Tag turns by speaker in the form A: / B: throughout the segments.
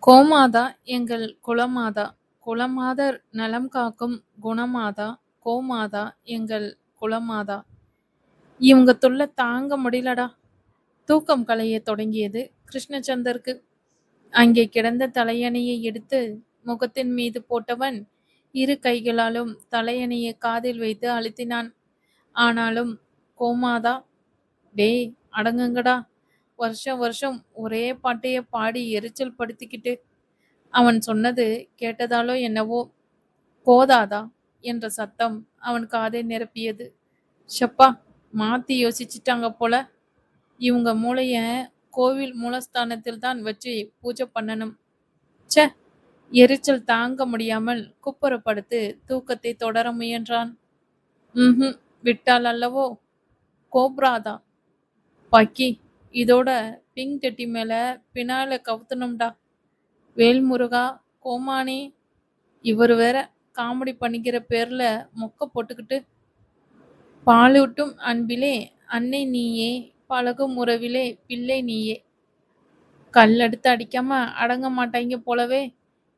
A: கோமாதா எங்கள் குலமாதா, குலமாதர் நலம் காக்கும் குணமாதா, கோமாதா எங்கள் குலமாதா. இவங்க தொல்லை தாங்க முடியலடா. தூக்கம் கலையத் தொடங்கியது கிருஷ்ணச்சந்தருக்கு. அங்கே கிடந்த தலையணையை எடுத்து முகத்தின் மீது போட்டவன் இரு கைகளாலும் தலையணையை காதில் வைத்து அழுத்தினான். ஆனாலும் கோமாதா, டேய் அடங்குங்கடா, வருஷம் வருஷம் ஒரே பாட்டைய பாடி எரிச்சல் படுத்திக்கிட்டு. அவன் சொன்னது கேட்டதாலோ என்னவோ, போதாதா என்ற சத்தம் அவன் காதை நிரப்பியது. ஷப்பா, மாத்தி யோசிச்சிட்டாங்க போல. இவங்க மூளைய கோவில் மூலஸ்தானத்தில் தான் வச்சு பூஜை பண்ணணும். ச்சே! எரிச்சல் தாங்க முடியாமல் குப்புறப்படுத்து தூக்கத்தை தொடர முயன்றான். ம்ஹும், விட்டால் அல்லவோ. கோப்ராதா பக்கி, இதோட பிங்க் டெட்டி மேல பினாயில கவுத்தணும்டா. வேல்முருகா, கோமானி, இவர் வேற காமெடி பண்ணிக்கிற பேர்ல மொக்க போட்டுக்கிட்டு. பாலூட்டும் அன்பிலே அன்னை நீயே, பழகும் உறவிலே பிள்ளை நீயே. கல்லெடுத்து அடிக்காம அடங்க மாட்டாங்க போலவே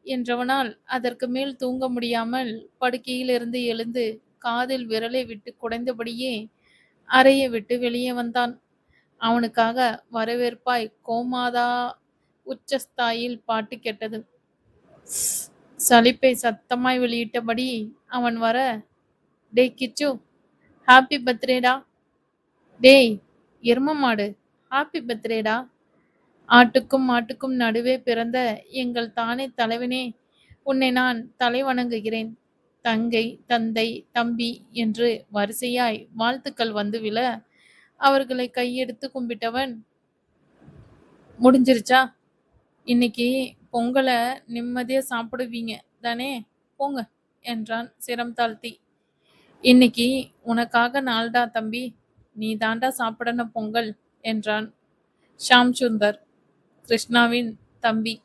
A: என்றவனால் அதற்கு மேல் தூங்க முடியாமல் படுக்கையிலிருந்து எழுந்து காதில் விரலை விட்டு குடைந்தபடியே அறையை விட்டு வெளியே வந்தான். அவனுக்காக வரவேற்பாய் கோமாதா உச்சஸ்தாயில் பாட்டு கேட்டது. சலிப்பை சத்தமாய் வெளியிட்டபடி அவன் வர, டேய் கிச்சு, ஹாப்பி பர்த்டேடா. டேய் எரும மாடு, ஹாப்பி பர்த்டேடா. ஆட்டுக்கும் மாட்டுக்கும் நடுவே பிறந்த எங்கள் தானே தலைவனே, உன்னை நான் தலை வணங்குகிறேன். தங்கை, தந்தை, தம்பி என்று வரிசையாய் வாழ்த்துக்கள் வந்து விழ அவர்களை கையெடுத்து கும்பிட்டவன், முடிஞ்சிருச்சா? இன்னைக்கு பொங்கலை நிம்மதியா சாப்பிடுவீங்க தானே, போங்க என்றான் சிரம் தாழ்த்தி. இன்னைக்கு உனக்காக நாள்டா தம்பி, நீ தாண்டா சாப்பிடணும் பொங்கல் என்றான் ஷாம் சுந்தர், கிருஷ்ணாவின் தம்பி.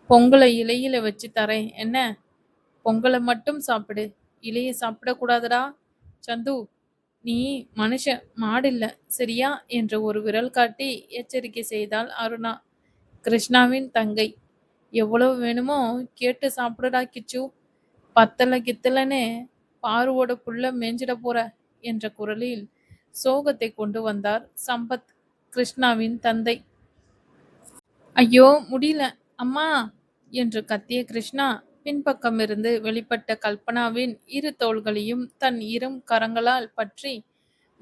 A: பொங்கலை இலையில வச்சு தரேன் என்ன, பொங்கலை மட்டும் சாப்பிடு, இலையை சாப்பிடக்கூடாதுடா. சந்து, நீ மனுஷன், மாடில்ல சரியா என்று ஒரு விரல் காட்டி எச்சரிக்கை செய்தாள் அருணா, கிருஷ்ணாவின் தங்கை. எவ்வளவு வேணுமோ கேட்டு சாப்பிடுடா கிச்சு, பத்தல கித்தலன்னு பாருவோட புள்ள மேஞ்சிட போற என்ற குரலில் சோகத்தை கொண்டு வந்தார் சம்பத், கிருஷ்ணாவின் தந்தை. ஐயோ முடியல அம்மா என்று கத்திய கிருஷ்ணா பின்பக்கமிருந்து வெளிப்பட்ட கல்பனாவின் இரு தோள்களையும் தன் இரு கரங்களால் பற்றி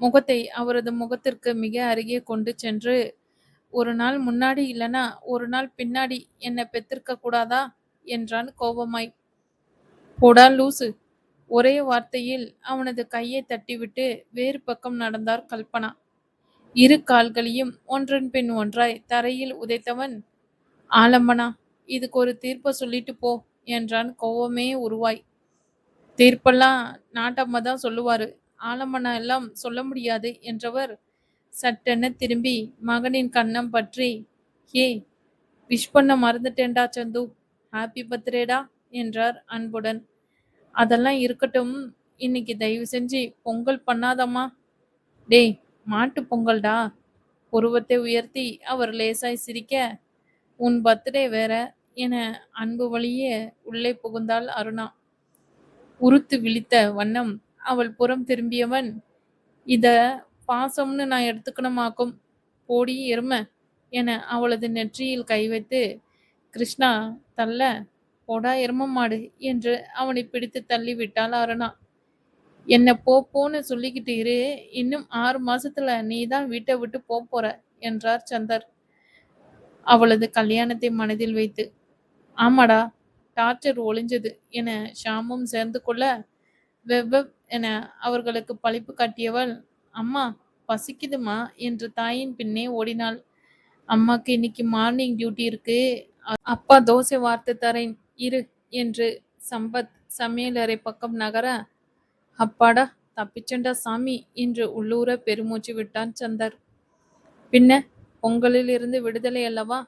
A: முகத்தை அவரது முகத்திற்கு மிக அருகே கொண்டு சென்று, ஒரு நாள் முன்னாடி இல்லனா ஒரு நாள் பின்னாடி என்னை பெத்திருக்க கூடாதா என்றான் கோபமாய். போடா லூசு. ஒரே வார்த்தையில் அவனது கையை தட்டிவிட்டு வேறு பக்கம் நடந்தார் கல்பனா. இரு கால்களையும் ஒன்றன் பின் ஒன்றாய் தரையில் உதைத்தவன், ஆலம்பனா, இதுக்கு ஒரு தீர்ப்பை சொல்லிட்டு போ என்றான் கோவமே உருவாய். தீர்ப்பெல்லாம் நாட்டம்மா தான் சொல்லுவாரு, ஆலம்பனா எல்லாம் சொல்ல முடியாது என்றவர் சட்டென திரும்பி மகனின் கன்னம் பற்றி, ஹே, விஷ் பண்ண மறந்துட்டேன்டா சந்து, ஹாப்பி பர்த்டேடா என்றார் அன்புடன். அதெல்லாம் இருக்கட்டும், இன்னைக்கு தயவு செஞ்சு பொங்கல் பண்ணாதம்மா. டேய் மாட்டு பொங்கல்டா. புருவத்தை உயர்த்தி அவர் லேசாய் சிரிக்க, உன் பர்த்டே வேற என அன்பு வழியே உள்ளே புகுந்தாள் அருணா. உறுத்து விழித்த வண்ணம் அவள் புறம் திரும்பியவன், இத பாசம்னு நான் எடுத்துக்கணுமாக்கும், போடி எரும என அவளது நெற்றியில் கை வைத்து கிருஷ்ணா தள்ள, போடா எரும மாடு என்று அவனை பிடித்து தள்ளி விட்டாள் அருணா. என்ன போன்னு சொல்லிக்கிட்டு இரு, இன்னும் 6 மாசத்துல நீ தான் வீட்டை விட்டு போற என்றார் சந்தர் அவளது கல்யாணத்தை மனதில் வைத்து. ஆமாடா, டார்ச்சர் ஒளிஞ்சது என ஷாமும் சேர்ந்து கொள்ள, வெவ்வெவ் என அவர்களுக்கு பழிப்பு காட்டியவள், அம்மா பசிக்குதுமா என்று தாயின் பின்னே ஓடினாள். அம்மாக்கு இன்னைக்கு மார்னிங் டியூட்டி இருக்கு, அப்பா தோசை வார்த்து தரேன் இரு என்று சம்பத் சமையலறை பக்கம் நகர, அப்பாடா தப்பிச்சண்டா சாமி என்று உள்ளூர பெருமூச்சு விட்டான் சந்தர். பின்ன பொங்கலில் இருந்து விடுதலை அல்லவா.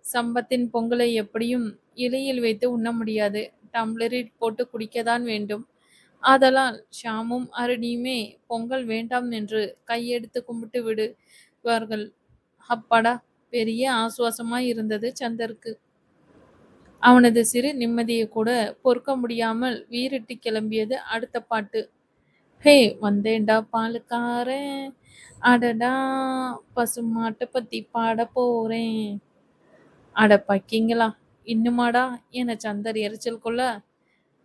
A: சம்பத்தின் பொங்கலை எப்படியும் இலையில் வைத்து உண்ண முடியாது, டம்ளரில் போட்டு குடிக்கத்தான் வேண்டும். ஆதலால் ஷாமும் அருணியுமே பொங்கல் வேண்டாம் என்று கையெடுத்து கும்பிட்டு விடுவார்கள். அப்பாடா, பெரிய ஆசுவாசமாய் இருந்தது சந்தருக்கு. அவனது சிறு நிம்மதியை கூட பொறுக்க முடியாமல் வீறிட்டு கிளம்பியது அடுத்த பாட்டு. ஹே வந்தேன்டா பாலுக்காரன், அடடா பசுமாட்டை பத்தி பாட போறேன். அட பக்கிங்களா, இன்னுமாடா என சந்தர் எரிச்சல் கொள்ள,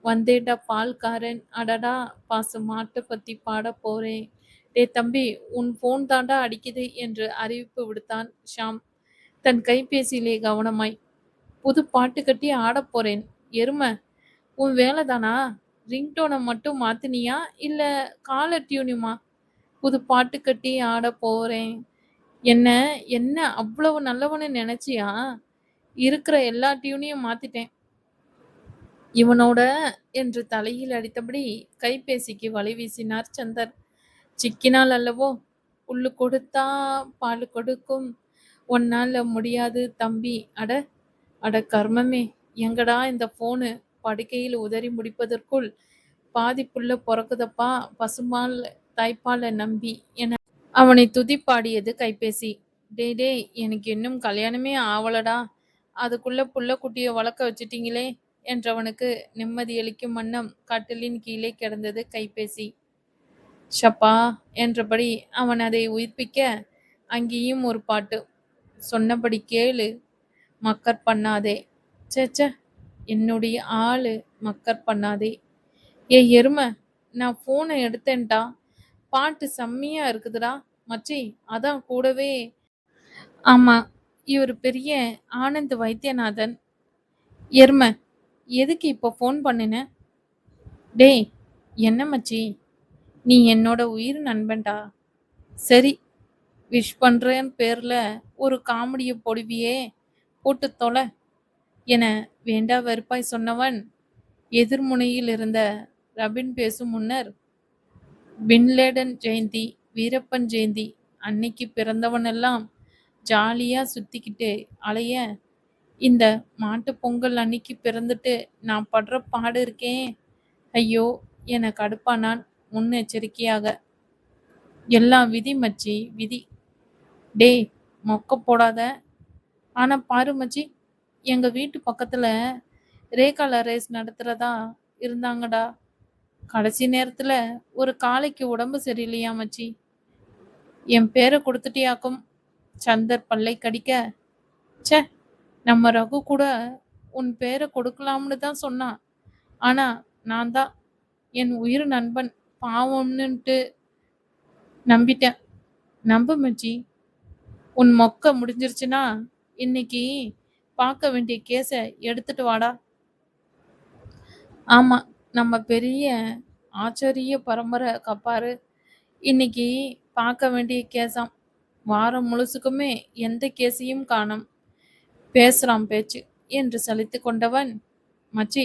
A: வந்தேன்டா பால்காரன், அடடா மாட்டை பத்தி பாட போறேன். டே தம்பி, உன் போன் தாண்டா அடிக்குது என்று அறிவிப்பு விடுத்தான் ஷாம் தன் கைபேசியிலே கவனமாய். புது பாட்டு கட்டி ஆடப் போறேன். எருமை, உன் வேலை தானா? ரிங்டோனை மட்டும் மாத்தினியா இல்ல காலர் டியூனுமா? புது பாட்டு கட்டி ஆட போறேன். என்ன என்ன அவ்வளவு நல்லவனு நினைச்சியா? இருக்கிற எல்லா டியூனையும் மாத்திட்டேன். இவனோட என்று தலையில் அடித்தபடி கைபேசிக்கு வலை வீசினார் சந்தர். சிக்கினால் அல்லவோ, புல்லு கொடுத்தா பாலு கொடுக்கும், ஒன்னால முடியாது தம்பி. அட அட கர்மமே, எங்கடா இந்த போனு? படுக்கையில் உதறி முடிப்பதற்குள் பாதி புல்ல பொறக்குதப்பா பசுமால் தாய்ப்பாலை நம்பி என அவனை துதிப்பாடியது கைபேசி. டேய் டேய், எனக்கு இன்னும் கல்யாணமே ஆவலடா, அதுக்குள்ள புள்ள குட்டிய வளர்க்க வச்சிட்டீங்களே என்றவனுக்கு நிம்மதியளிக்கும் வண்ணம் கட்டிலின் கீழே கிடந்தது கைபேசி. ஷப்பா என்றபடி அவன் அதை உயிர்ப்பிக்க, அங்கேயும் ஒரு பாட்டு. சொன்னபடி கேளு, மக்கர் பண்ணாதே. சேச்ச, என்னுடைய ஆளு, மக்கர் பண்ணாதே. எருமை, நான் போனை எடுத்தேன்டா, பாட்டு செம்மையா இருக்குதுடா மச்சி, அதான் கூடவே. ஆமா, இவர் பெரிய ஆனந்த் வைத்தியநாதன். எருமை, எதுக்கு இப்போ ஃபோன் பண்ணின? டேய், என்ன மச்சி, நீ என்னோட உயிர் நண்பன்டா. சரி, விஷ் பண்றேன் பேர்ல ஒரு காமெடியை போடுவியே, போட்டு தொலை என வேண்டா வெறுப்பாய் சொன்னவன் எதிர்முனையில் இருந்த ரபின் பேசும் முன்னர், பின்லேடன் ஜெயந்தி, வீரப்பன் ஜெயந்தி அன்னைக்கு பிறந்தவனெல்லாம் ஜாலியா சுத்திக்கிட்டு அலைய, இந்த மாட்டு பொங்கல் அன்னைக்கு பிறந்துட்டு நான் படுற பாடு இருக்கேன் ஐயோ என கடுப்பானான் முன்னெச்சரிக்கையாக. எல்லாம் விதி மச்சி, விதி. டேய், மொக்க போடாத. ஆனா பாரு மச்சி, எங்க வீட்டு பக்கத்துல ரேகால ரேஸ் நடத்துறதா இருந்தாங்கடா. கடைசி நேரத்துல ஒரு காளைக்கு உடம்பு சரியில்லையா மச்சி. என் பேரை கொடுத்துட்டியாக்கும். சந்தர் பல்லை கடிக்க, ச்சே, நம்ம ரகு கூட உன் பேரை கொடுக்கலாம்னு தான் சொன்னான். ஆனா நான் தான் என் உயிர் நண்பன் பாவம்னுட்டு நம்பிட்டேன். நம்பு மச்சி, உன் மொக்க முடிஞ்சிருச்சுன்னா இன்னைக்கு பார்க்க வேண்டிய கேஸை எடுத்துட்டு வாடா. ஆமா, நம்ம பெரிய ஆச்சரிய பரம்பரை கப்பாரு, இன்னைக்கு பார்க்க வேண்டிய கேஸாம். வாரம் முழுசுக்குமே எந்த கேஸையும் காணோம். பேசுறான் பேச்சு என்று சலித்து கொண்டவன், மச்சி,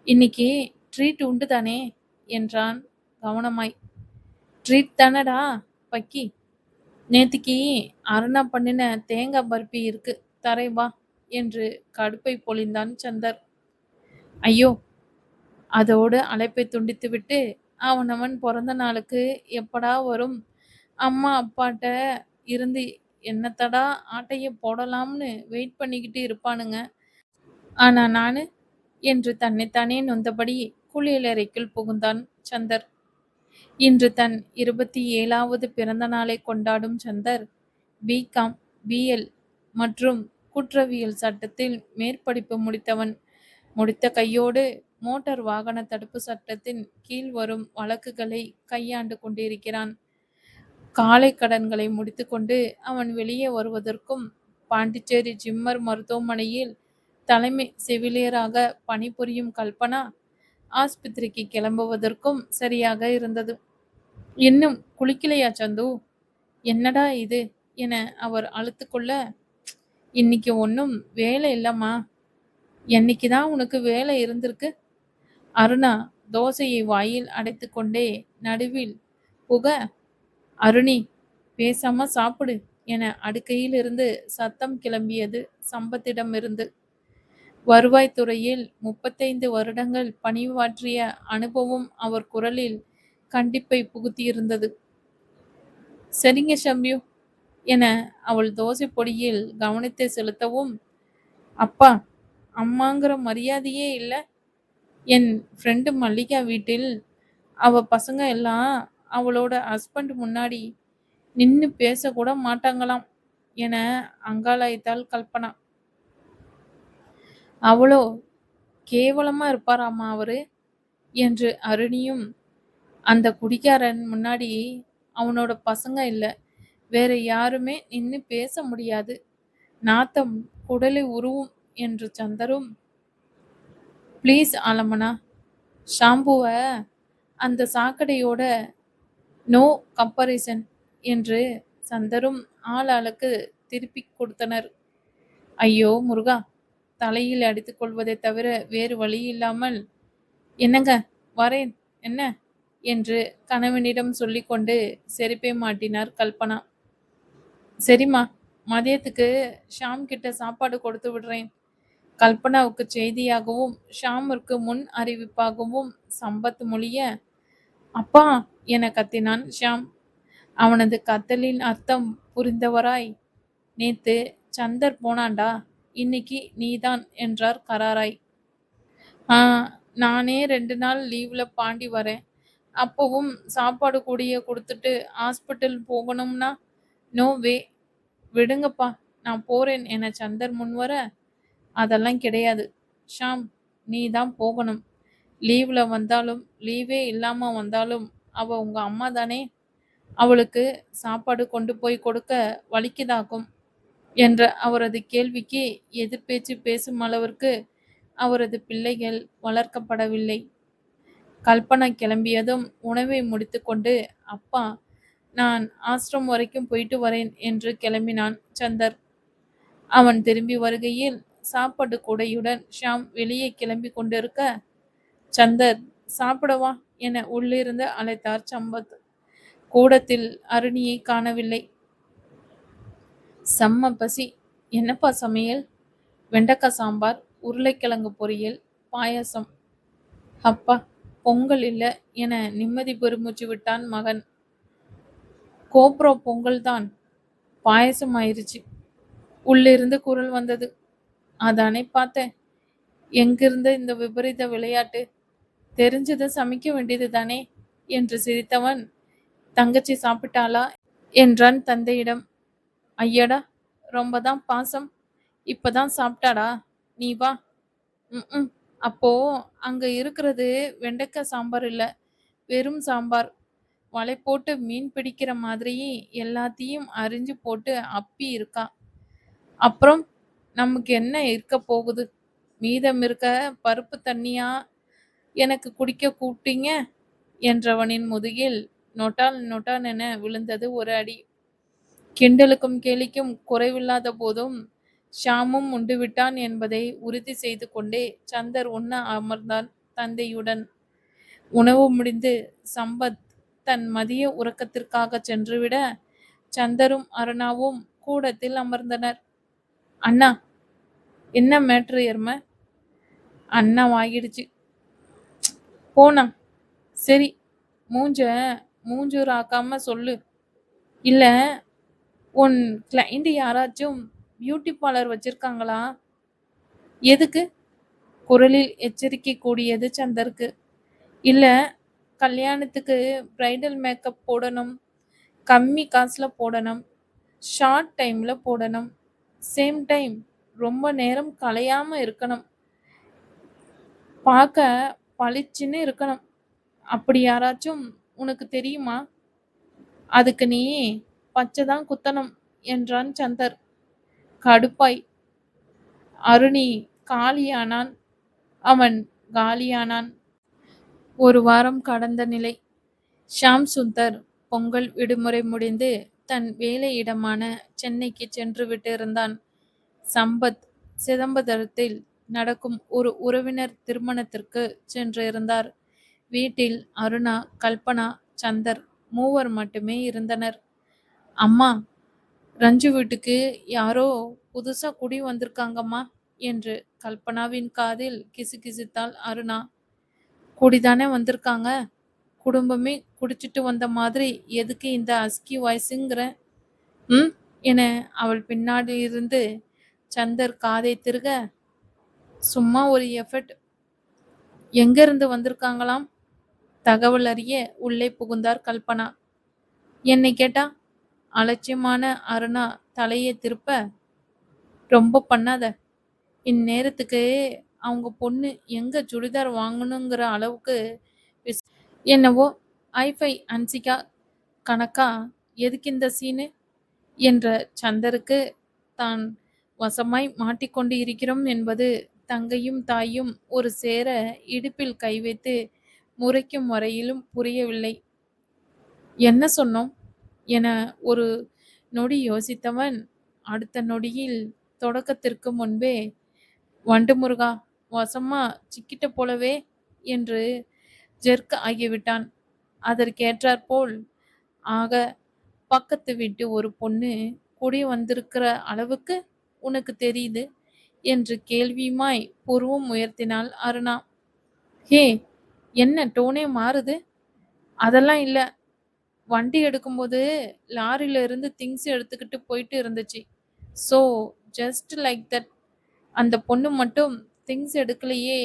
A: இன்னைக்கு ட்ரீட் உண்டு தானே என்றான் கவனமாய். ட்ரீட் தானடா பக்கி, நேத்திக்கு அருணா பண்ணின தேங்காய் பருப்பி இருக்கு, தரை வா என்று கடுப்பை பொழிந்தான் சந்தர். ஐயோ, அதோடு அழைப்பை துண்டித்துவிட்டு அவனவன் பிறந்த நாளுக்கு எப்படா வரும், அம்மா அப்பாட்ட இருந்து என்னத்தடா ஆட்டைய போடலாம்னு வெயிட் பண்ணிக்கிட்டு இருப்பானுங்க. ஆனா நானு என்று தன்னைத்தானே நொந்தபடி குளியலறைக்குள் புகுந்தான் சந்தர். இன்று தன் 27வது பிறந்த நாளை கொண்டாடும் சந்தர் பிகாம், பிஎல் மற்றும் குற்றவியல் சட்டத்தில் மேற்படிப்பு முடித்தவன். முடித்த கையோடு மோட்டார் வாகன தடுப்பு சட்டத்தின் கீழ் வரும் வழக்குகளை கையாண்டு கொண்டிருக்கிறான். காலை கடன்களை முடித்துக்கொண்டு அவன் வெளியே வருவதற்கும், பாண்டிச்சேரி ஜிம்மர் மருத்துவமனையில் தலைமை செவிலியராக பணிபுரியும் கல்பனா ஆஸ்பத்திரிக்கு கிளம்புவதற்கும் சரியாக இருந்தது. இன்னும் குளிக்கலையா சந்து? என்னடா இது என அவர் அழுத்துக்கொள்ள, இன்னைக்கு ஒன்றும் வேலை இல்லம்மா. என்னைக்குதான் உனக்கு வேலை இருந்திருக்கு? அருணா தோசையை வாயில் அடைத்து கொண்டே நடுவில் புக, அருணி பேசாம சாப்பிடு என அடுக்கையில் இருந்து சத்தம் கிளம்பியது சம்பத்திடமிருந்து. வருவாய்த்துறையில் 35 வருடங்கள் பணியாற்றிய அனுபவம் அவர் குரலில் கண்டிப்பை புகுத்தியிருந்தது. சரிங்க ஷம்யூ என அவள் தோசை பொடியில் கவனத்தை செலுத்தவும், அப்பா அம்மாங்கிற மரியாதையே இல்ல. என் ஃப்ரெண்டு மல்லிகா வீட்டில் அவ பசங்க எல்லாம் அவளோட ஹஸ்பண்ட் முன்னாடி நின்னு பேசக்கூட மாட்டாங்களாம் என அங்காளாய்த்தாள் கல்பனா. அவ்வளோ கேவலமா இருப்பாராமா அவரு என்று அருணியும், அந்த குடிகாரன் முன்னாடி அவனோட பசங்க இல்ல, வேற யாருமே நின்னு பேச முடியாது, நாத்தம் குடலை உருவும் என்று சந்தரும், ப்ளீஸ் ஆலமனா, ஷாம்புவ அந்த சாக்கடையோட நோ கம்பரிசன் என்று சந்தரும் ஆளாளுக்கு திருப்பிக் கொடுத்தனர். ஐயோ முருகா, தலையில் அடித்துக் கொள்வதைத் தவிர வேறு வழியில்லாமல், என்னங்க வரேன் என்ன என்று கணவனிடம் சொல்லிக்கொண்டு செருப்பை மாட்டினார் கல்பனா. சரிம்மா, மதியத்துக்கு ஷாம் கிட்ட சாப்பாடு கொடுத்து விடுறேன். கல்பனாவுக்கு செய்தியாகவும் ஷாமிற்கு முன் அறிவிப்பாகவும் சம்பத் மொழிய, அப்பா என கத்தினான் ஷாம். அவனது கத்தலின் அர்த்தம் புரிந்தவராய், நேத்து சந்தர் போனான்டா, இன்னைக்கு நீதான் என்றார் கராராய். ஆ, நானே 2 நாள் லீவ்ல பாண்டி வரேன். அப்பவும் சாப்பாடு கூடயே கொடுத்துட்டு ஹாஸ்பிட்டல் போகணும்னா நோ வே, விடுங்கப்பா நான் போறேன் என சந்தர் முன்வர, அதெல்லாம் கிடையாது ஷாம், நீ தான் போகணும். லீவ்ல வந்தாலும் லீவே இல்லாம வந்தாலும் அவ உங்க அம்மா தானே, அவளுக்கு சாப்பாடு கொண்டு போய் கொடுக்க வலிக்குதாக்கும் என்ற அவரது கேள்விக்கு எதிர்பேச்சு பேசும் அளவிற்கு அவரது பிள்ளைகள் வளர்க்கப்படவில்லை. கல்பனா கிளம்பியதும் உணவை முடித்துக்கொண்டு, அப்பா நான் ஆசிரம் வரைக்கும் போயிட்டு வரேன் என்று கிளம்பினான் சந்தர். அவன் திரும்பி வருகையில் சாப்பாடு கூடையுடன் ஷாம் வெளியே கிளம்பி கொண்டிருக்க, சந்தர் சாப்பிடவா என உள்ளிருந்து அழைத்தார் சம்பத். கூடத்தில் அருணியை காணவில்லை. செம்ம பசி, என்னப்பா சமையல்? வெண்டைக்காய் சாம்பார், உருளைக்கிழங்கு பொரியல், பாயாசம். அப்பா, பொங்கல் இல்ல என நிம்மதி பெருமூச்சு விட்டான் மகன். கோப்ரோ பொங்கல் தான், பாயசம் ஆயிருச்சு. உள்ளிருந்து குரல் வந்தது. அதானே பார்த்தேன். எங்கிருந்த இந்த விபரீத விளையாட்டு? தெரிஞ்சதை சமைக்க வேண்டியது தானே என்று சிரித்தவன், தங்கச்சி சாப்பிட்டாளா என்றான் தந்தையிடம். ஐயடா, ரொம்ப தான் பாசம். இப்பதான் சாப்பிட்டாடா, நீ வா. ம். அப்போ அங்க இருக்கிறது வெண்டைக்காய் சாம்பார் இல்ல, வெறும் சாம்பார். வலை போட்டு மீன் பிடிக்கிற மாதிரி எல்லாத்தையும் அரிஞ்சு போட்டு அப்பி இருக்கா. அப்புறம் நமக்கு என்ன இருக்க போகுது? மீதம் இருக்க பருப்பு தண்ணியா எனக்கு குடிக்க கூப்பிட்டீங்க என்றவனின் முதுகில் நொட்டால் நொட்டான் என விழுந்தது ஒரு அடி. கிண்டலுக்கும் கேலிக்கும் குறைவில்லாத போதும் ஷாமும் உண்டுவிட்டான் என்பதை உறுதி செய்து கொண்டே சந்தர் உண்ண அமர்ந்தான் தந்தையுடன். உணவு முடிந்து சம்பத் தன் மதிய உறக்கத்திற்காக சென்றுவிட, சந்தரும் அருணாவும் கூடத்தில் அமர்ந்தனர். அண்ணா, என்ன மேட்ரு எர்ம? அண்ணா வாங்கிடுச்சு. போனா சரி, மூஞ்சூராக்காம சொல்லு. இல்ல, உன் கிளைண்ட் யாராச்சும் பியூட்டி பார்லர் வச்சிருக்காங்களா? எதுக்கு? குரலில் எச்சரிக்கை கூடியது சந்தருக்கு. இல்ல, கல்யாணத்துக்கு பிரைடல் மேக்கப் போடணும், கம்மி காசுல போடணும், ஷார்ட் டைம்ல போடணும், சேம் டைம் ரொம்ப நேரம் கலையாம இருக்கணும், பார்க்க பளிச்சுன்னு இருக்கணும். அப்படி யாராச்சும் உனக்கு தெரியுமா? அதுக்கு நீ பச்சை தான் குத்தணும் என்றான் சந்தர் கடுப்பாய். அருணி காலியானான், அவன் காலியானான். ஒரு வாரம் கடந்த நிலை. ஷாம் சுந்தர் பொங்கல் விடுமுறை முடிந்து தன் வேலையிடமான சென்னைக்கு சென்று விட்டிருந்தான். சம்பத் சிதம்பரத்தில் நடக்கும் ஒரு உறவினர் திருமணத்திற்கு சென்றிருந்தார். வீட்டில் அருணா, கல்பனா, சந்தர் மூவர் மட்டுமே இருந்தனர். அம்மா, ரஞ்சு வீட்டுக்கு யாரோ புதுசா குடி வந்திருக்காங்கம்மா என்று கல்பனாவின் காதில் கிசுகிசுத்தாள் அருணா. குடிதானே வந்திருக்காங்க, குடும்பமே குடிச்சிட்டு வந்த மாதிரி எதுக்கு இந்த அஸ்கி வாய்ஸுங்கிற? ம் என அவள் பின்னாடி இருந்து சந்தர் காதை திருக, சும்மா ஒரு எஃபர்ட். எங்க இருந்து வந்திருக்காங்களாம்? தகவல் அறிய உள்ளே புகுந்தார் கல்பனா. என்னை கேட்டா அலட்சியமான அருணா தலையை திருப்ப, ரொம்ப பண்ணாத. இந்நேரத்துக்கு அவங்க பொண்ணு எங்க சுடிதார் வாங்கணுங்கிற அளவுக்கு விஸ்- என்னவோ ஐஃபை அன்சிகா கணக்கா எதுக்கு இந்த சீனு என்ற சந்தருக்கு தான் வசமாய் மாட்டிக்கொண்டு இருக்கிறோம் என்பது தங்கையும் தாயும் ஒரு சேர இடுப்பில் கை வைத்து முறைக்கும் வரையிலும் புரியவில்லை. என்ன சொன்னோம் என ஒரு நொடி யோசித்தவன் அடுத்த நொடியில் தொடக்கத்திற்கு முன்பே வண்டு முருகா வசமா சிக்கிட்ட போலவே என்று ஜெர்க் ஆகிவிட்டான். அதற்கேற்றாற்போல் ஆக பக்கத்து வீட்டு ஒரு பொண்ணு குடி வந்திருக்கிற அளவுக்கு உனக்கு தெரியுது என்று கேள்வியுமாய் புருவம் உயர்த்தினாள் அருணா. ஹே, என்ன டோனே மாறுது? அதெல்லாம் இல்ல. வண்டி எடுக்கும்போது லாரியில இருந்து திங்ஸ் எடுத்துக்கிட்டு போயிட்டு இருந்துச்சு. So just like that. அந்த பொண்ணு மட்டும் திங்ஸ் எடுக்கலையே,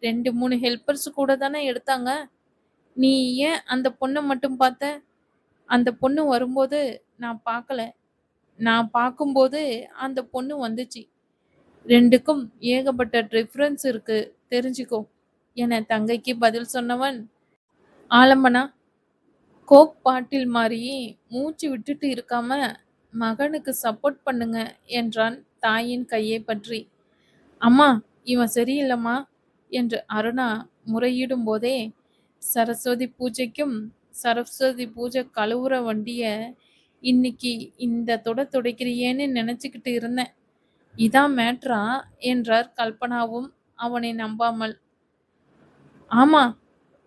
A: 2 3 ஹெல்ப்பர்ஸ் கூட தானே எடுத்தாங்க. நீ ஏன் அந்த பொண்ணை மட்டும் பார்த்த? அந்த பொண்ணு வரும்போது நான் பார்க்கல. நான் பார்க்கும்போது அந்த பொண்ணு வந்துச்சு. 2க்கும் ஏகப்பட்ட டிஃபரன்ஸ் இருக்கு, தெரிஞ்சுக்கோ என தங்கைக்கு பதில் சொன்னவன், ஆலம்பனா, கோக் பாட்டில் மாதிரி மூச்சு விட்டுட்டு இருக்காம மகனுக்கு சப்போர்ட் பண்ணுங்க என்றான் தாயின் கையை பற்றி. அம்மா, இவன் சரியில்லைம்மா என்று அருணா முறையிடும் போதே, சரஸ்வதி பூஜைக்கும் சரஸ்வதி பூஜை கழுவுற வண்டிய இன்னைக்கு இந்த துடைக்கிறியேன்னு நினைச்சுக்கிட்டு இருந்தேன். இதான் மேட்ரா என்றார் கல்பனாவும் அவனை நம்பாமல். ஆமா,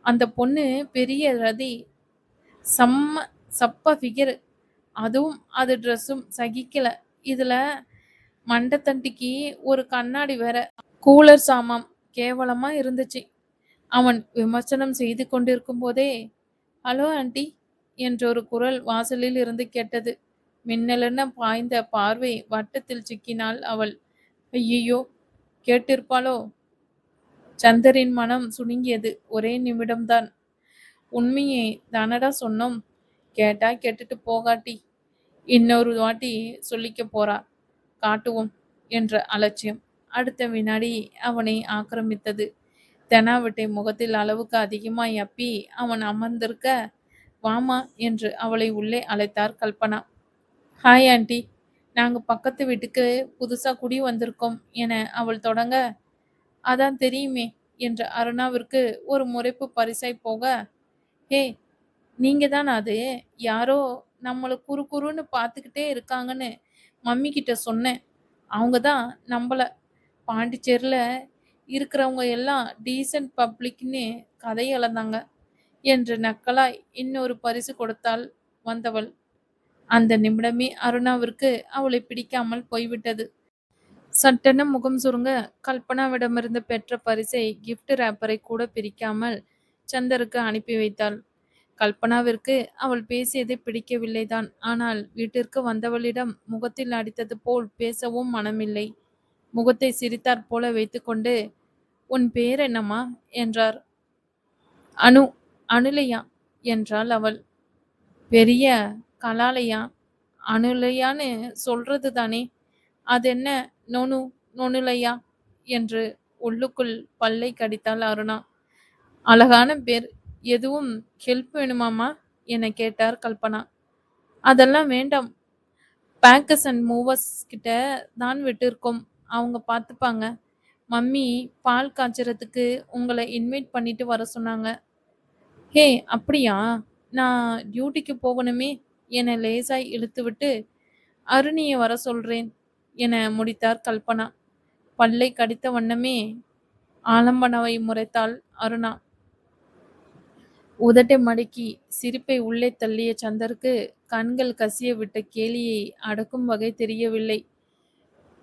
A: அந்த பொண்ணு பெரிய ரதி. செம்ம சப்ப ஃபிகர். அதுவும் அது ட்ரெஸ்ஸும் சகிக்கல. இதுல மண்டத்தண்டிக்கு ஒரு கண்ணாடி வேற. கூலர் சாமான் கேவலமா இருந்துச்சு. அவன் விமர்சனம் செய்து கொண்டிருக்கும் போதே, ஹலோ ஆண்டி என்றொரு குரல் வாசலில் இருந்து கேட்டது. மின்னலென பாய்ந்த பார்வை வட்டத்தில் சிக்கினாள் அவள். ஐயையோ, கேட்டிருப்பாளோ? சந்தரின் மனம் சுணுங்கியது. ஒரே நிமிடம்தான். உண்மையை தானடா சொன்னோம். கேட்டா கேட்டுட்டு போகாட்டி இன்னொரு வாட்டி சொல்லிக்க போறா, காட்டுவோம் என்ற அலட்சியம் அடுத்த வினாடி அவனை ஆக்கிரமித்தது. தெனாவட்டை முகத்தில் அளவுக்கு அதிகமாய் அப்பி அவன் அமர்ந்திருக்க, வாமா என்று அவளை உள்ளே அழைத்தார் கல்பனா. ஹாய் ஆண்டி, நாங்க பக்கத்து வீட்டுக்கு புதுசா குடி வந்திருக்கோம் என அவள் தொடங்க, அதான் தெரியுமே என்ற அருணாவிற்கு ஒரு முறைப்பு பரிசாய் போக, ஹே, நீங்க தான் அது. யாரோ நம்மளை குறு குறுன்னு பார்த்துக்கிட்டே இருக்காங்கன்னு மம்மி கிட்ட சொன்னேன். அவங்க தான் நம்பல. பாண்டிச்சேரியில் இருக்கிறவங்க எல்லாம் டீசன்ட் பப்ளிக்னு கதை அளந்தாங்க என்று நக்கலாய் இன்னொரு பரிசு கொடுத்தாள் வந்தவள். அந்த நிமிடமே அருணாவிற்கு அவளை பிடிக்காமல் போய்விட்டது. சட்டென முகம் சுருங்க கல்பனாவிடமிருந்து பெற்ற பரிசை கிஃப்ட் ரேப்பரை கூட பிரிக்காமல் சந்தருக்கு அனுப்பி வைத்தாள். கல்பனாவிற்கு அவள் பேசியதை பிடிக்கவில்லைதான். ஆனால் வீட்டிற்கு வந்தவளிடம் முகத்தில் அடித்தது போல் பேசவும் மனமில்லை. முகத்தை சிரித்தாற் போல வைத்துக்கொண்டு, உன் பேர் என்னம்மா என்றார். அனு. அனுலையா என்றாள் அவள். பெரிய கலாலையா? அனுலையான்னு சொல்றது தானே, அதென்ன நொனு நொனுலையா என்று உள்ளுக்குள் பல்லை கடித்தாள் அருணா. அழகான பேர். எதுவும் ஹெல்ப் வேணுமாமா என கேட்டார் கல்பனா. அதெல்லாம் வேண்டாம். பேக்கர்ஸ் அண்ட் மூவர்ஸ் கிட்ட தான் விட்டிருக்கோம், அவங்க பார்த்துப்பாங்க. மம்மி பால் காய்ச்சறதுக்கு உங்களை இன்வைட் பண்ணிட்டு வர சொன்னாங்க. ஹே, அப்படியா? நான் டியூட்டிக்கு போகணுமே என லேசாய் இழுத்துவிட்டு, அருணியை வர சொல்றேன் என முடித்தார் கல்பனா. பல்லை கடித்த வண்ணமே ஆலம்பனவை முறைத்தாள் அருணா. உதட்டை மடக்கி சிரிப்பை உள்ளே தள்ளிய சந்தருக்கு கண்கள் கசிய விட்ட கேலியை அடக்கும் வகை தெரியவில்லை.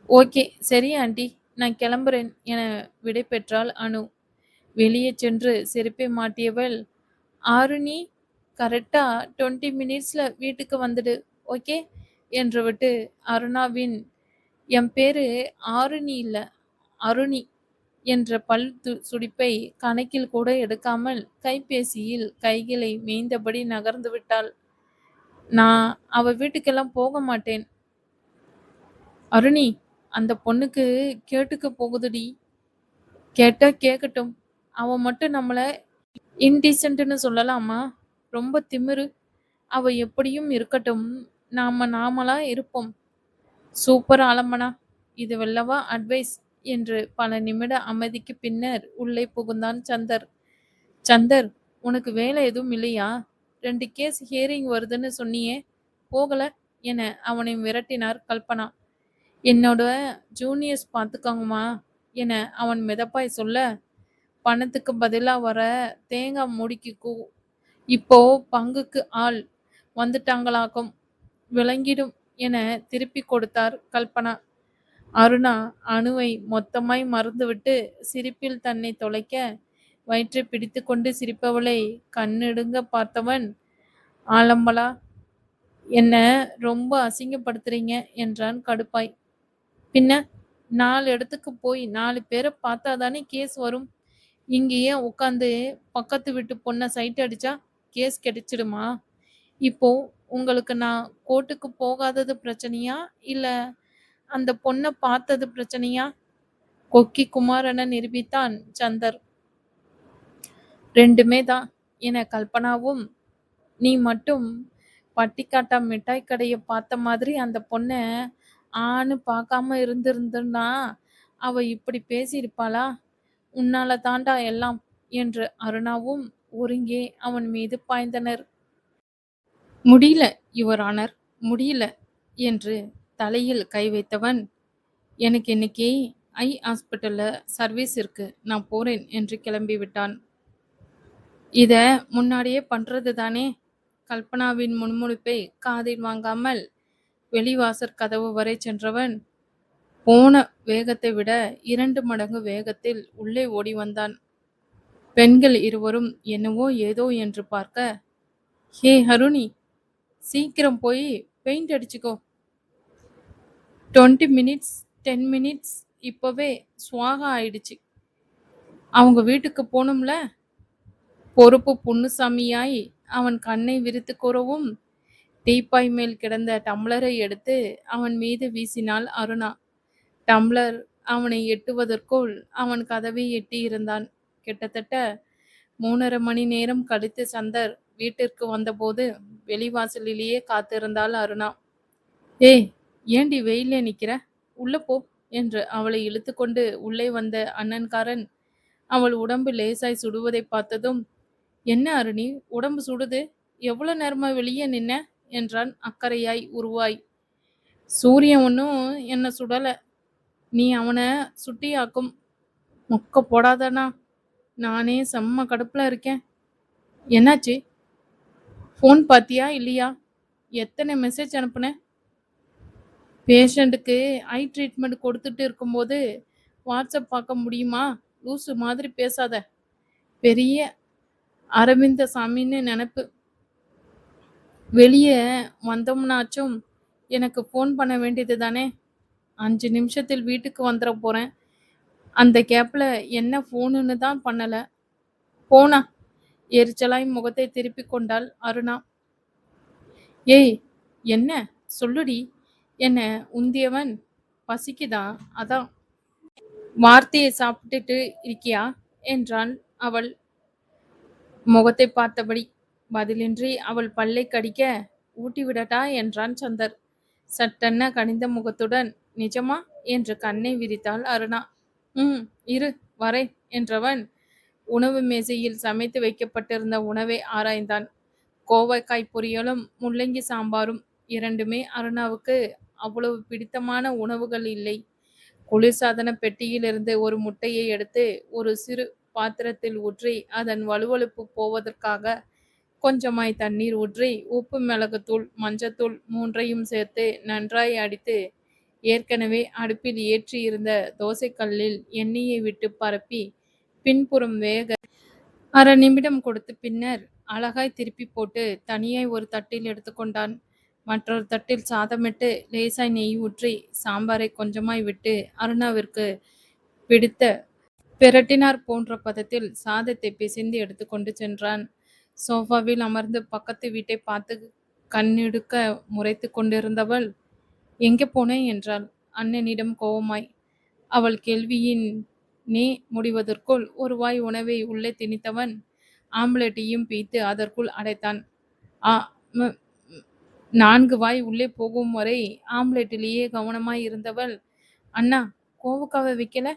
A: ஓகே, சரி ஆண்டி, நான் கிளம்புறேன் என விடை பெற்றாள் அனு. வெளியே சென்று செருப்பை மாட்டியவள், ஆருணி, கரெக்டா 20 மினிட்ஸ்ல வீட்டுக்கு வந்துடு, ஓகே என்று விட்டு அருணாவின், என் பேரு ஆருணி இல்ல, அருணி என்ற சுடிப்பை கணக்கில் கூட எடுக்காமல் கைபேசியில் கைகளை மேய்ந்தபடி நகர்ந்து விட்டாள். நான் அவ வீட்டுக்கெல்லாம் போக மாட்டேன். அருணி, அந்த பொண்ணுக்கு கேட்டுக்க போகுதுடி. கேட்டா கேட்கட்டும். அவ மட்டும் நம்மள இன்டீசென்ட்னு சொல்லலாமா? ரொம்ப திமிரு. அவ எப்படியும் இருக்கட்டும். நாமளா இருப்போம். சூப்பர் ஆலம்பனா. இது வல்லவா அட்வைஸ் என்று பல நிமிட அமைதிக்கு பின்னர் உள்ளே புகுந்தான் சந்தர். சந்தர், உனக்கு வேலை எதுவும் இல்லையா? 2 கேஸ் ஹியரிங் வருதுன்னு சொன்னியே, போகல என அவனை விரட்டினார் கல்பனா. என்னோட ஜூனியர்ஸ் பார்த்துக்கோங்கம்மா என அவன் மிதப்பாய் சொல்ல, பணத்துக்கு பதிலா வர தேங்காய் மூடிக்கு இப்போ பங்குக்கு ஆள் வந்துட்டாங்களாக்கும், விளங்கிடும் என திருப்பி கொடுத்தார் கல்பனா. அருணா அணுவை மொத்தமாய் மறந்துவிட்டு சிரிப்பில் தன்னை தொலைக்க வயிற்றை பிடித்து கொண்டு சிரிப்பவளை கண்ணெடுங்க பார்த்தவன், ஆலம்பலா, என்ன ரொம்ப அசிங்கப்படுத்துறீங்க என்றான் கடுப்பாய். பின்ன 4 இடத்துக்கு போய் 4 பேரை பார்த்தாதானே கேஸ் வரும். இங்கேயே உட்காந்து பக்கத்து வீட்டு பொண்ணை சைட் அடிச்சா கேஸ் கிடைச்சிடுமா? இப்போ உங்களுக்கு நான் கோர்ட்டுக்கு போகாதது பிரச்சனையா, இல்ல அந்த பொண்ணை பார்த்தது பிரச்சனையா? கொக்கி குமாரன நிரூபித்தான் சந்தர். 2மே தான் என கல்பனாவும், நீ மட்டும் பட்டிக்காட்டா மிட்டாய் கடையை பார்த்த மாதிரி அந்த பொண்ணை ஆன்னு பார்க்காம இருந்திருந்தா அவ இப்படி பேசியிருப்பாளா? உன்னால தாண்டா எல்லாம் என்று அருணாவும் ஒருங்கே அவன் மீது பாய்ந்தனர். முடியல யுவர் ஆனர், முடியல என்று தலையில் கை வைத்தவன், எனக்கு இன்னைக்கு ஐ ஹாஸ்பிட்டல்ல சர்வீஸ் இருக்கு, நான் போறேன் என்று கிளம்பி விட்டான். இத முன்னாடியே பண்றது தானே? கல்பனாவின் முன்முடிப்பை காதில் வாங்காமல் வெளிவாசற் கதவு வரை சென்றவன் போன வேகத்தை விட 2 மடங்கு வேகத்தில் உள்ளே ஓடி வந்தான். பெண்கள் இருவரும் என்னவோ ஏதோ என்று பார்க்க, ஹே அருணி, சீக்கிரம் போய் பெயிண்ட் அடிச்சுக்கோ. 20 மினிட்ஸ் 10 மினிட்ஸ் இப்பவே சுவாகா ஆயிடுச்சு. அவங்க வீட்டுக்கு போகணும்ல. பொறுப்பு புண்ணுசாமியாய் அவன் கண்ணை விரித்து கூறவும், டீப்பாய் மேல் கிடந்த டம்ளரை எடுத்து அவன் மீது வீசினாள் அருணா. டம்ளர் அவனை எட்டுவதற்குள் அவன் கதவை எட்டியிருந்தான். கிட்டத்தட்ட 3.5 மணி நேரம் கழித்து சந்தர் வீட்டிற்கு வந்தபோது வெளிவாசலிலேயே காத்திருந்தாள் அருணா. ஏய், ஏண்டி வெயிலே நிக்கிற? உள்ள போ என்று அவளை இழுத்து கொண்டு உள்ளே வந்த அண்ணன்காரன் அவள் உடம்பு லேசாய் சுடுவதை பார்த்ததும், என்ன அருணி, உடம்பு சுடுது, எவ்வளவு நேரமா வெளியே நின்ன என்றான் அக்கறையாய் உருவாய். சூரியன் ஒன்றும் என்ன சுடல, நீ அவனை சுட்டியாக்கும். மொக்க போடாதண்ணா, நானே செம்ம கடுப்புல இருக்கேன். என்னாச்சு? ஃபோன் பாத்தியா இல்லையா? எத்தனை மெசேஜ் அனுப்புன? பேஷண்ட்டுக்கு ஐ ட்ரீட்மெண்ட் கொடுத்துட்டு இருக்கும்போது வாட்ஸ்அப் பார்க்க முடியுமா? லூசு மாதிரி பேசாத. பெரிய அரவிந்த சாமின்னு நினப்பு. வெளியே வந்தோம்னாச்சும் எனக்கு ஃபோன் பண்ண வேண்டியது தானே? 5 நிமிஷத்தில் வீட்டுக்கு வந்துட போறேன். அந்த கேப்பில் என்ன ஃபோனுன்னு தான் பண்ணலை. போனா எரிச்சலாய் முகத்தை திருப்பி கொண்டாள் அருணா. ஏய், என்ன சொல்லுடி என்ன உந்தியவன். பசிக்குதா? அதான். வார்த்தையை சாப்பிட்டுட்டு இருக்கியா என்றான் அவள் முகத்தை பார்த்தபடி. பதிலின்றி அவள் பல்லை கடிக்க, ஊட்டிவிடட்டா என்றான் சந்தர் சட்டென்ன கனிந்த முகத்துடன். நிஜமா என்று கண்ணை விரித்தாள் அருணா. இரு வரேன் என்றவன் உணவு மேசையில் சமைத்து வைக்கப்பட்டிருந்த உணவை ஆராய்ந்தான். கோவைக்காய் பொரியலும் முள்ளங்கி சாம்பாரும். 2மே அருணாவுக்கு அவ்வளவு பிடித்தமான உணவுகள் இல்லை. குளிர்சாதன பெட்டியிலிருந்து ஒரு முட்டையை எடுத்து ஒரு சிறு பாத்திரத்தில் ஊற்றி அதன் வழுவழுப்பு போவதற்காக கொஞ்சமாய் தண்ணீர் ஊற்றி உப்பு, மிளகுத்தூள், மஞ்சத்தூள் 3ஐயும் சேர்த்து நன்றாய் அடித்து ஏற்கனவே அடுப்பில் ஏற்றி இருந்த தோசைக்கல்லில் எண்ணெயை விட்டு பரப்பி பின்புறம் வேக 1/2 நிமிடம் கொடுத்து பின்னர் அழகாய் திருப்பி போட்டு தனியாய் ஒரு தட்டில் எடுத்துக்கொண்டான். மற்றொரு தட்டில் சாதமிட்டு லேசாய் நெய் ஊற்றி சாம்பாரை கொஞ்சமாய் விட்டு அருணாவிற்கு பிடித்த பிரட்டினார் போன்ற பதத்தில் சாதத்தை பிசைந்து எடுத்துக்கொண்டு சென்றான். சோஃபாவில் அமர்ந்து பக்கத்து வீட்டை பார்த்து கண்ணெடுக்க முறைத்து கொண்டிருந்தவள், எங்கே போனே என்றாள் அண்ணனிடம் கோபமாய். அவள் கேள்வியின் நே முடிவதற்குள் ஒரு வாய் உணவை உள்ளே திணித்தவன் ஆம்லெட்டையும் பீய்த்து அதற்குள் அடைத்தான். ஆ ம், 4 வாய் உள்ளே போகும் வரை ஆம்லெட்டிலேயே கவனமாய் இருந்தவள், அண்ணா கோவக்காவை வைக்கல,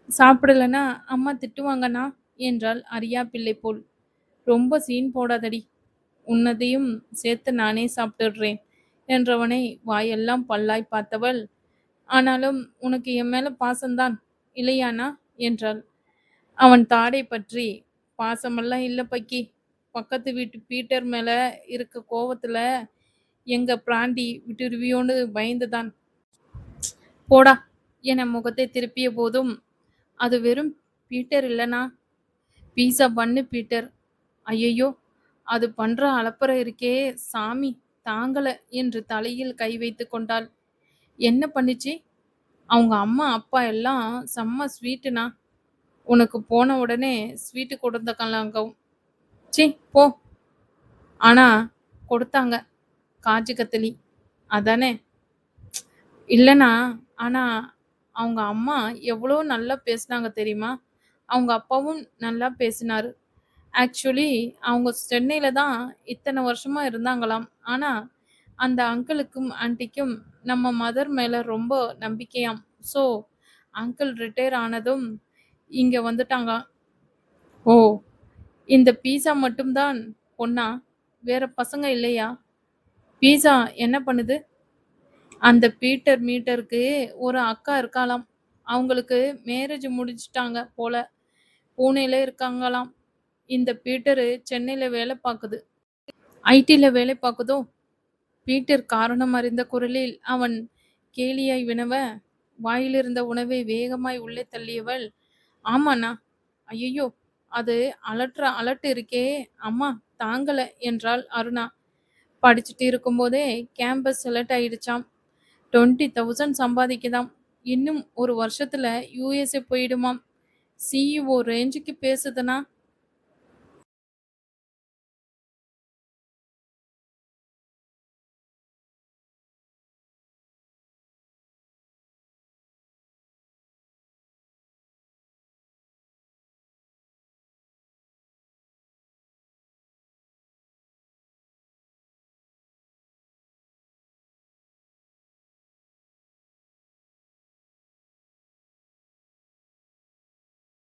A: சாப்பிடலன்னா அம்மா திட்டுவாங்கண்ணா என்றாள் அரியா பிள்ளை போல். ரொம்ப சீன் போடாதடி, உன்னதையும் சேர்த்து நானே சாப்பிட்டுடுறேன் என்றவனை வாயெல்லாம் பல்லாய் பார்த்தவள், ஆனாலும் உனக்கு என் மேல பாசம்தான் இல்லையாண்ணா என்றாள். அவன் தாடை பற்றி, பாசமெல்லாம் இல்ல பக்கி, பக்கத்து வீட்டு பீட்டர் மேல இருக்க கோவத்துல எங்க பிராண்டி விட்டுருவியோன்னு பயந்துதான். போடா என முகத்தை திருப்பிய போதும், அது வெறும் பீட்டர் இல்லனா, பீஸா பண்ணு பீட்டர். ஐயையோ, அது பண்ற அலப்பறை இருக்கே சாமி, தாங்கல என்று தலையில் கை வைத்து கொண்டாள். என்ன பண்ணுச்சு? அவங்க அம்மா அப்பா எல்லாம் செம்ம ஸ்வீட்டுனா, உனக்கு போன உடனே ஸ்வீட்டு கொடுத்தக்கலாங்கவும். சி போ. ஆனா கொடுத்தாங்க, காஜு கத்திலி அதானே. இல்லைண்ணா, ஆனா அவங்க அம்மா எவ்வளோ நல்லா பேசுனாங்க தெரியுமா? அவங்க அப்பாவும் நல்லா பேசினாரு. ஆக்சுவலி அவங்க சென்னையில தான் இத்தனை வருஷமா இருந்தாங்களாம். ஆனா அந்த அங்கிளுக்கும் ஆன்ட்டிக்கும் நம்ம மதர் மேல ரொம்ப நம்பிக்கையாம். ஸோ அங்கிள் ரிட்டையர் ஆனதும் இங்க வந்துட்டாங்க. ஓ, இந்த பீஸா மட்டும்தான் பொண்ணா? வேற பசங்க இல்லையா? பீஸா என்ன பண்ணுது? அந்த பீட்டர் மீட்டருக்கு ஒரு அக்கா இருக்காளாம். அவங்களுக்கு மேரேஜ் முடிச்சிட்டாங்க போல. பூனேல இருக்காங்களாம். இந்த பீட்டரு சென்னையில வேலை பார்க்குது. ஐடில வேலை பார்க்குதோ? பீட்டர் காரணம் அறிந்த குரலில் அவன் கேலியாய் வினவ, வாயிலிருந்த உணவை வேகமாய் உள்ளே தள்ளியவள், ஆமாண்ணா. ஐயையோ, அது அலட்டுற அலட்டு இருக்கே அம்மா, தாங்கல என்றாள் அருணா. படிச்சுட்டு இருக்கும்போதே கேம்பஸ் செலக்ட் ஆயிடுச்சாம். 20,000 சம்பாதிக்குதாம். இன்னும் ஒரு வருஷத்துல யுஎஸ்ஏ போயிடுமாம். சிஇஓ ரேஞ்சுக்கு பேசுதுனா.